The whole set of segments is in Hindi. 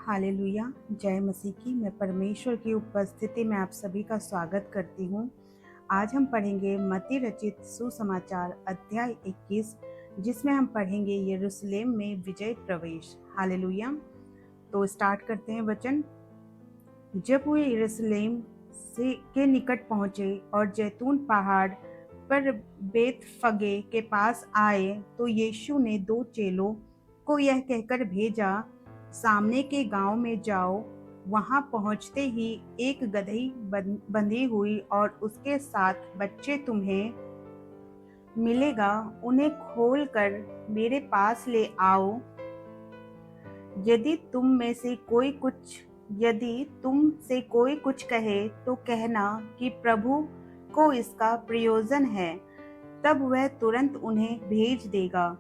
हालेलुया। जय मसीह की। मैं परमेश्वर की उपस्थिति में आप सभी का स्वागत करती हूँ। आज हम पढ़ेंगे मत्ती रचित सुसमाचार अध्याय 21, जिसमें हम पढ़ेंगे यरूशलेम में विजय प्रवेश। हालेलुया। तो स्टार्ट करते हैं वचन। जब वे यरूशलेम से के निकट पहुँचे और जैतून पहाड़ पर बेतफगे के पास आए, तो यीशु ने 2 चेलों को यह कहकर भेजा, सामने के गांव में जाओ। वहां पहुंचते ही एक गदही बंधी हुई और उसके साथ बच्चे तुम्हें मिलेगा। उन्हें खोल कर मेरे पास ले आओ। यदि तुम से कोई कुछ कहे तो कहना कि प्रभु को इसका प्रयोजन है, तब वह तुरंत उन्हें भेज देगा।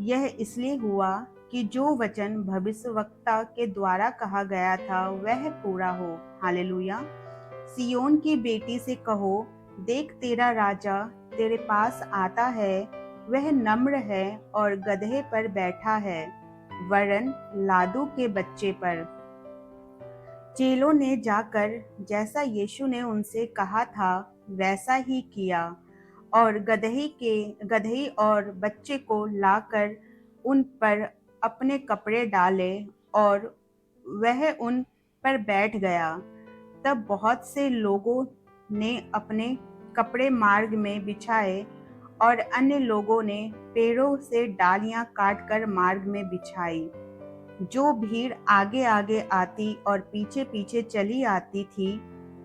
यह इसलिए हुआ कि जो वचन भविष्यवक्ता के द्वारा कहा गया था वह पूरा हो। हालेलुया। सियोन की बेटी से कहो, देख तेरा राजा तेरे पास आता है। वह नम्र है और गधे पर बैठा है, वरन लादू के बच्चे पर। चेलों ने जाकर जैसा यीशु ने उनसे कहा था वैसा ही किया, और गदही और बच्चे को लाकर उन पर अपने कपड़े डाले, और वह उन पर बैठ गया। तब बहुत से लोगों ने अपने कपड़े मार्ग में बिछाए, और अन्य लोगों ने पेड़ों से डालियां काटकर मार्ग में बिछाई। जो भीड़ आगे आगे आती और पीछे पीछे चली आती थी,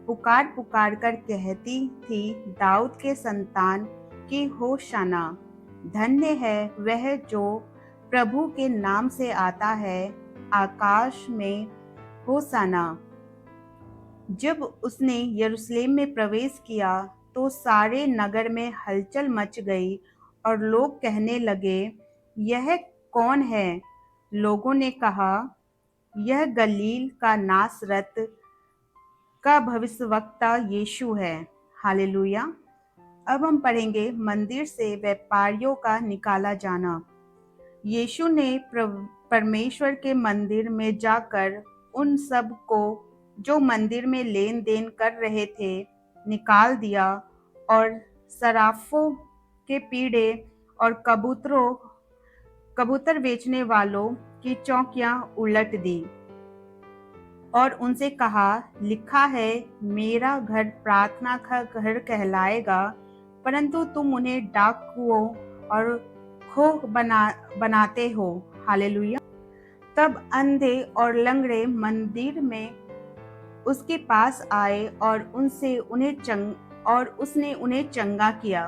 पुकार पुकार कर कहती थी, दाऊद के संतान की होशाना। धन्य है वह जो प्रभु के नाम से आता है, आकाश में होशाना। जब उसने यरूशलेम में प्रवेश किया तो सारे नगर में हलचल मच गई, और लोग कहने लगे, यह कौन है? लोगों ने कहा, यह गलील का नासरत का भविष्यवक्ता यीशु है। हालेलुया। अब हम पढ़ेंगे मंदिर से व्यापारियों का निकाला जाना। यीशु ने परमेश्वर के मंदिर में जाकर उन सब को जो मंदिर में लेन देन कर रहे थे निकाल दिया, और सराफों के पीढ़े और कबूतर बेचने वालों की चौकियां उलट दी, और उनसे कहा, लिखा है, मेरा घर प्रार्थना का घर कहलाएगा, परंतु तुम उन्हें डाकुओं और खोह बनाते हो। हालेलुया। तब अंधे और लंगड़े मंदिर में उसके पास आए, और उसने उन्हें चंगा किया।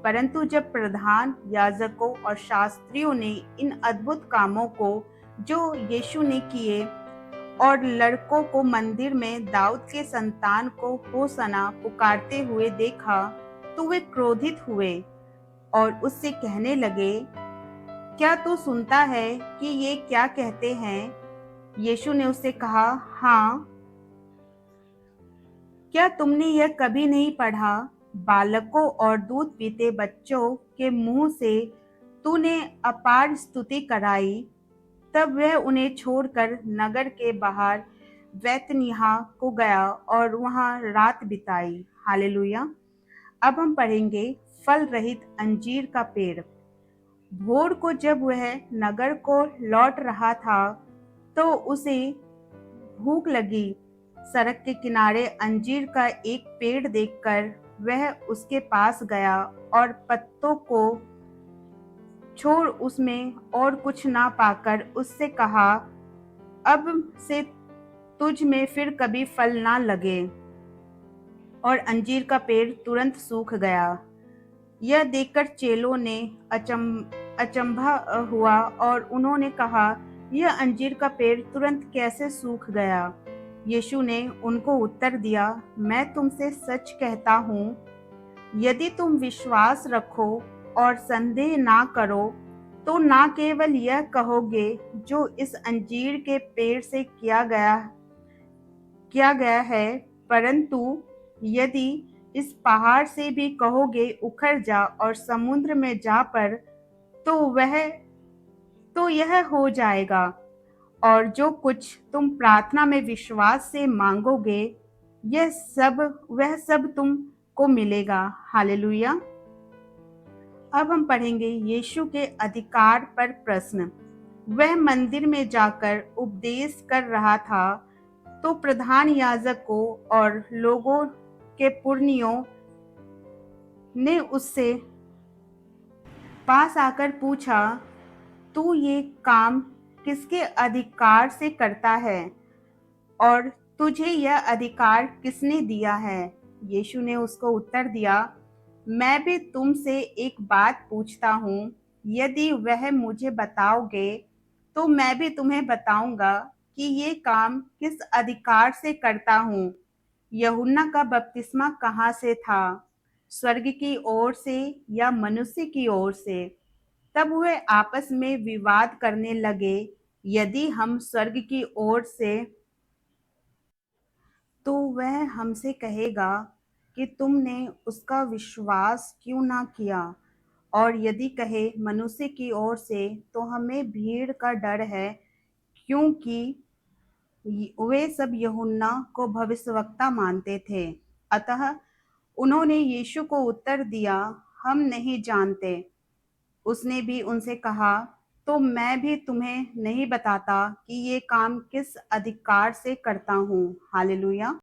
परंतु जब प्रधान याजकों और शास्त्रियों ने इन अद्भुत कामों को जो यीशु ने किए, और लड़कों को मंदिर में दाऊद के संतान को होशाना पुकारते हुए देखा, तो वे क्रोधित हुए और उससे कहने लगे, क्या तू सुनता है कि ये क्या कहते हैं? यीशु ने उससे कहा, हाँ, क्या तुमने यह कभी नहीं पढ़ा, बालकों और दूध पीते बच्चों के मुंह से तूने अपार स्तुति कराई। तब वह उन्हें छोड़कर नगर के बाहर बैतनिय्याह को गया और वहां रात बिताई। हालेलुया। अब हम पढ़ेंगे फल रहित अंजीर का पेड़। भोर को जब वह नगर को लौट रहा था, तो उसे भूख लगी। सड़क के किनारे अंजीर का एक पेड़ देखकर वह उसके पास गया, और पत्तों को छोड़ उसमें और कुछ ना पाकर उससे कहा, अब से तुझ में फिर कभी फल ना लगे। और अंजीर का पेड़ तुरंत सूख गया। यह देखकर चेलों ने अचंभा हुआ, और उन्होंने कहा, यह अंजीर का पेड़ तुरंत कैसे सूख गया? यीशु ने उनको उत्तर दिया, मैं तुमसे सच कहता हूँ, यदि तुम विश्वास रखो और संदेह ना करो, तो ना केवल यह कहोगे जो इस अंजीर के पेड़ से किया गया है, परंतु यदि इस पहाड़ से भी कहोगे, उखड़ जा और समुद्र में जा पर, तो यह हो जाएगा। और जो कुछ तुम प्रार्थना में विश्वास से मांगोगे वह सब तुमको मिलेगा। हालेलुया। अब हम पढ़ेंगे यीशु के अधिकार पर प्रश्न। वह मंदिर में जाकर उपदेश कर रहा था तो प्रधान याजकों और लोगों के पुरनियों ने उससे पास आकर पूछा, तू ये काम किसके अधिकार से करता है और तुझे यह अधिकार किसने दिया है? यीशु ने उसको उत्तर दिया, मैं भी तुमसे एक बात पूछता हूँ, यदि वह मुझे बताओगे तो मैं भी तुम्हें बताऊंगा कि ये काम किस अधिकार से करता हूँ। यूहन्ना का बपतिस्मा कहाँ से था, स्वर्ग की ओर से या मनुष्य की ओर से? तब वे आपस में विवाद करने लगे। यदि हम स्वर्ग की ओर से तो वह हमसे कहेगा कि तुमने उसका विश्वास क्यों ना किया, और यदि कहे मनुष्य की ओर से तो हमें भीड़ का डर है, क्योंकि वे सब यूहन्ना को भविष्यवक्ता मानते थे। अतः उन्होंने यीशु को उत्तर दिया, हम नहीं जानते। उसने भी उनसे कहा, तो मैं भी तुम्हें नहीं बताता कि ये काम किस अधिकार से करता हूँ। हालेलुया।